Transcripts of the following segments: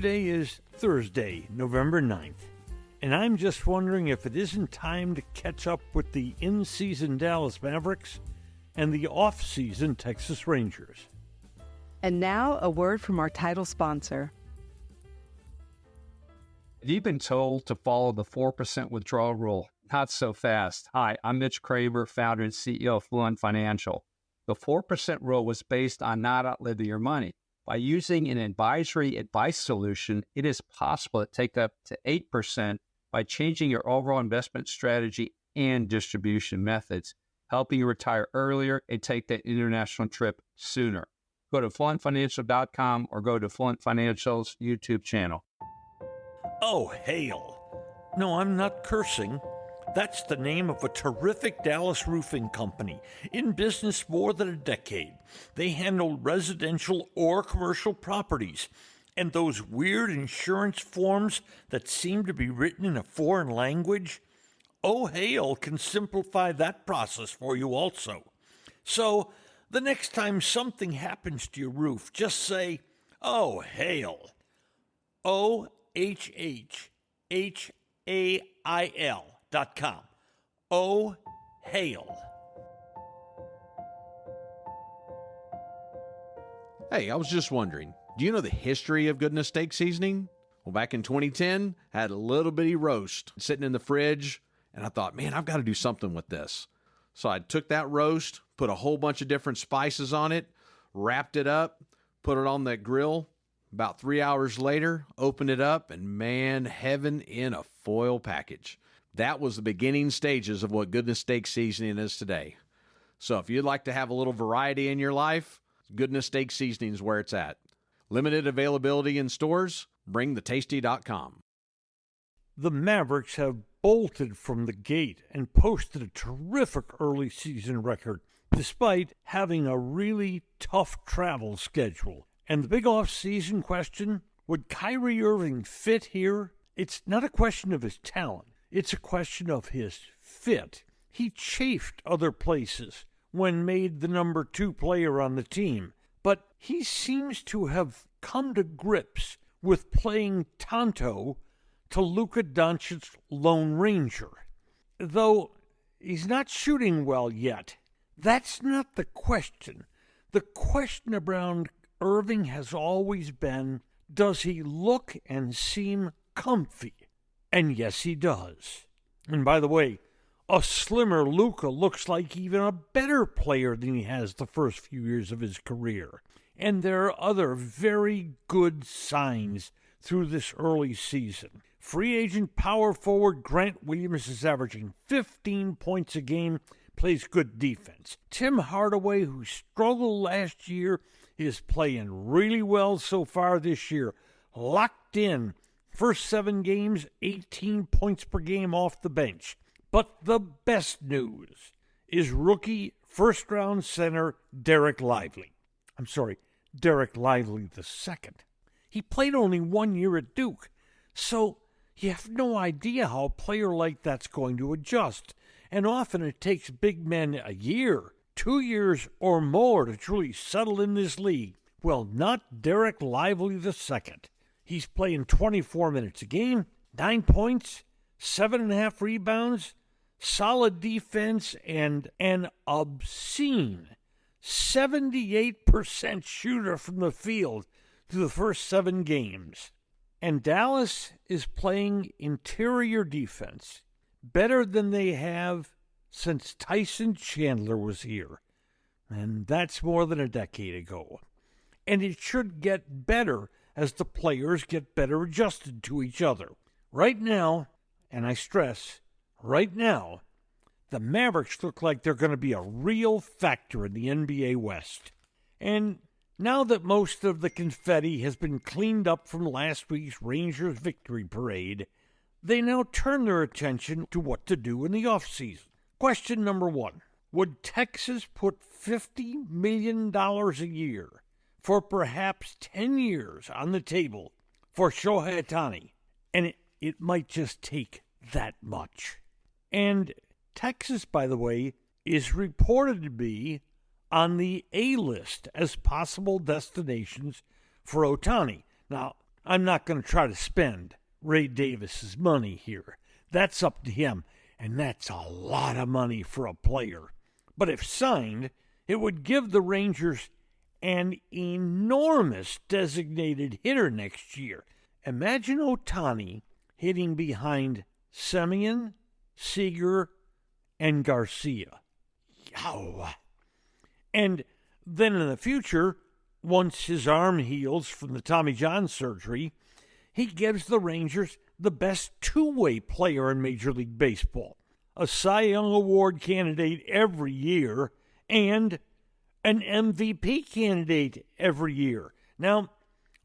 Today is Thursday, November 9th, and I'm just wondering if it isn't time to catch up with the in-season Dallas Mavericks and the off-season Texas Rangers. And now, a word from our title sponsor. Have you been told to follow the 4% withdrawal rule? Not so fast. Hi, I'm Mitch Kramer, founder and CEO of Fluent Financial. The 4% rule was based on not outliving your money. By using an advisory advice solution, it is possible to take up to 8% by changing your overall investment strategy and distribution methods, helping you retire earlier and take that international trip sooner. Go to fluentfinancial.com or go to Fluent Financial's YouTube channel. Oh, hail. No, I'm not cursing. That's the name of a terrific Dallas roofing company, in business more than a decade. They handle residential or commercial properties, and those weird insurance forms that seem to be written in a foreign language. Oh, hail can simplify that process for you also. So, the next time something happens to your roof, just say, oh, hail. OHHHAIL.com. Oh, hail. Hey, I was just wondering, do you know the history of goodness steak seasoning? Well, back in 2010, I had a little bitty roast sitting in the fridge, and I thought, man, I've got to do something with this. So I took that roast, put a whole bunch of different spices on it, wrapped it up, put it on that grill. About 3 hours later, opened it up, and man, heaven in a foil package. That was the beginning stages of what goodness steak seasoning is today. So if you'd like to have a little variety in your life, goodness steak seasoning is where it's at. Limited availability in stores. BringTheTasty.com. The Mavericks have bolted from the gate and posted a terrific early season record, despite having a really tough travel schedule. And the big off-season question, would Kyrie Irving fit here? It's not a question of his talent. It's a question of his fit. He chafed other places when made the number 2 player on the team, but he seems to have come to grips with playing Tonto to Luka Doncic's Lone Ranger. Though he's not shooting well yet, that's not the question. The question around Irving has always been, does he look and seem comfy? And yes, he does. And by the way, a slimmer Luka looks like even a better player than he has the first few years of his career. And there are other very good signs through this early season. Free agent power forward Grant Williams is averaging 15 points a game, plays good defense. Tim Hardaway, who struggled last year, is playing really well so far this year. Locked in. First 7 games, 18 points per game off the bench. But the best news is rookie first-round center Derek Lively II. He played only 1 year at Duke, so you have no idea how a player like that's going to adjust. And often it takes big men a year, 2 years, or more to truly settle in this league. Well, not Derek Lively II. He's playing 24 minutes a game, 9 points, 7.5 rebounds, solid defense, and an obscene 78% shooter from the field through the first 7 games. And Dallas is playing interior defense better than they have since Tyson Chandler was here. And that's more than a decade ago. And it should get better as the players get better adjusted to each other. Right now, and I stress, right now, the Mavericks look like they're going to be a real factor in the NBA West. And now that most of the confetti has been cleaned up from last week's Rangers victory parade, they now turn their attention to what to do in the offseason. Question number 1. Would Texas put $50 million a year for perhaps 10 years on the table for Shohei Ohtani? And it might just take that much. And Texas, by the way, is reported to be on the A list as possible destinations for Ohtani. Now, I'm not going to try to spend Ray Davis's money here. That's up to him, and that's a lot of money for a player. But if signed, it would give the Rangers an enormous designated hitter next year. Imagine Ohtani hitting behind Semien, Seager, and Garcia. Yow! And then in the future, once his arm heals from the Tommy John surgery, he gives the Rangers the best two-way player in Major League Baseball, a Cy Young Award candidate every year, and an MVP candidate every year. Now,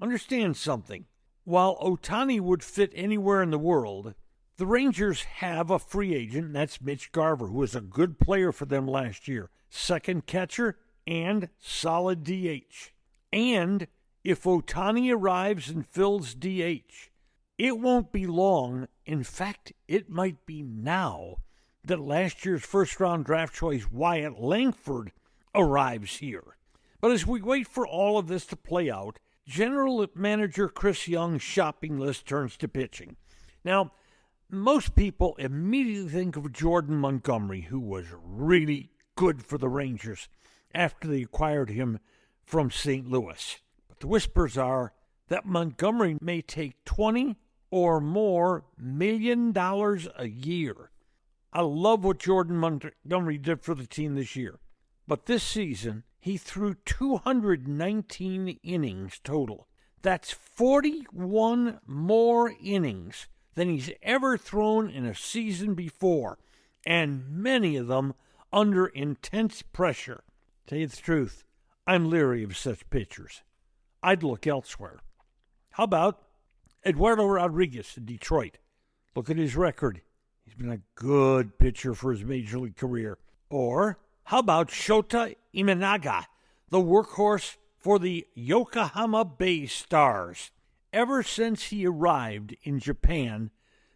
understand something. While Ohtani would fit anywhere in the world, the Rangers have a free agent, and that's Mitch Garver, who was a good player for them last year. Second catcher and solid DH. And if Ohtani arrives and fills DH, it won't be long. In fact, it might be now that last year's first-round draft choice Wyatt Langford arrives here. But as we wait for all of this to play out, General Manager Chris Young's shopping list turns to pitching. Now, most people immediately think of Jordan Montgomery, who was really good for the Rangers after they acquired him from St. Louis. But the whispers are that Montgomery may take $20 or more million a year. I love what Jordan Montgomery did for the team this year. But this season, he threw 219 innings total. That's 41 more innings than he's ever thrown in a season before, and many of them under intense pressure. Tell you the truth, I'm leery of such pitchers. I'd look elsewhere. How about Eduardo Rodriguez in Detroit? Look at his record. He's been a good pitcher for his major league career. Or how about Shota Imanaga, the workhorse for the Yokohama Bay Stars? Ever since he arrived in Japan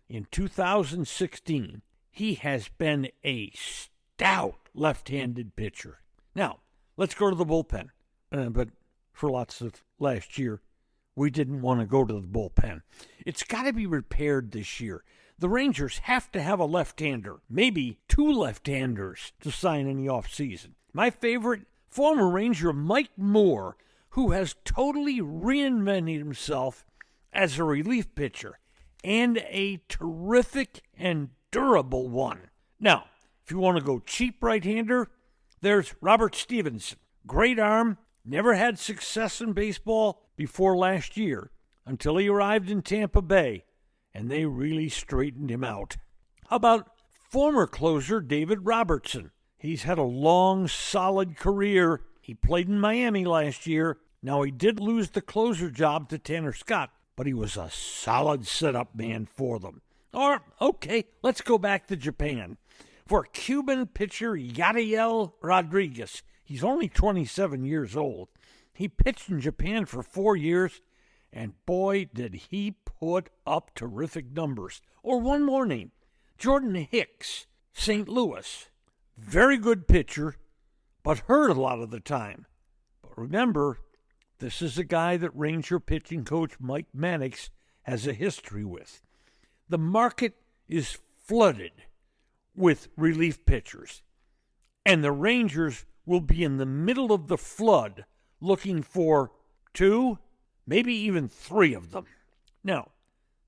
in 2016, he has been a stout left-handed pitcher. Now, let's go to the bullpen. But for lots of last year, we didn't want to go to the bullpen. It's got to be repaired this year. The Rangers have to have a left-hander, maybe two left-handers, to sign in the offseason. My favorite, former Ranger Mike Moore, who has totally reinvented himself as a relief pitcher, and a terrific and durable one. Now, if you want to go cheap right-hander, there's Robert Stevenson. Great arm, never had success in baseball before last year until he arrived in Tampa Bay, and they really straightened him out. How about former closer David Robertson? He's had a long, solid career. He played in Miami last year. Now, he did lose the closer job to Tanner Scott, but he was a solid setup man for them. Or, okay, let's go back to Japan. For Cuban pitcher Yadiel Rodriguez, he's only 27 years old. He pitched in Japan for 4 years, and boy, did he put up terrific numbers. Or one more name, Jordan Hicks, St. Louis. Very good pitcher, but hurt a lot of the time. But remember, this is a guy that Ranger pitching coach Mike Mannix has a history with. The market is flooded with relief pitchers, and the Rangers will be in the middle of the flood looking for 2, maybe even 3 of them. Now,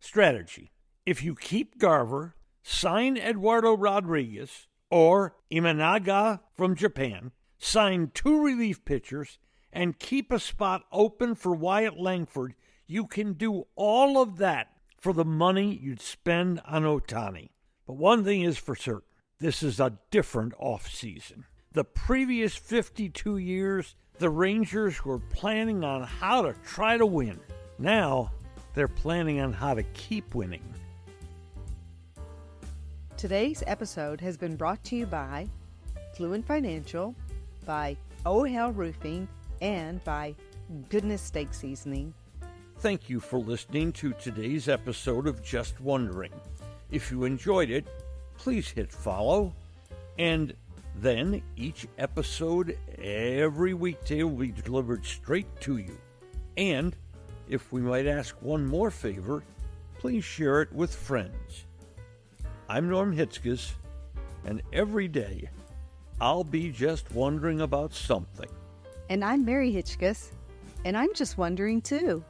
strategy. If you keep Garver, sign Eduardo Rodriguez or Imanaga from Japan, sign 2 relief pitchers, and keep a spot open for Wyatt Langford, you can do all of that for the money you'd spend on Ohtani. But one thing is for certain, this is a different offseason. The previous 52 years, the Rangers were planning on how to try to win. Now, they're planning on how to keep winning. Today's episode has been brought to you by Fluent Financial, by OHL Roofing, and by Goodness Steak Seasoning. Thank you for listening to today's episode of Just Wondering. If you enjoyed it, please hit follow, and then each episode every weekday will be delivered straight to you. And if we might ask one more favor, please share it with friends. I'm Norm Hitzges, and every day I'll be just wondering about something. And I'm Mary Hitzges, and I'm just wondering too.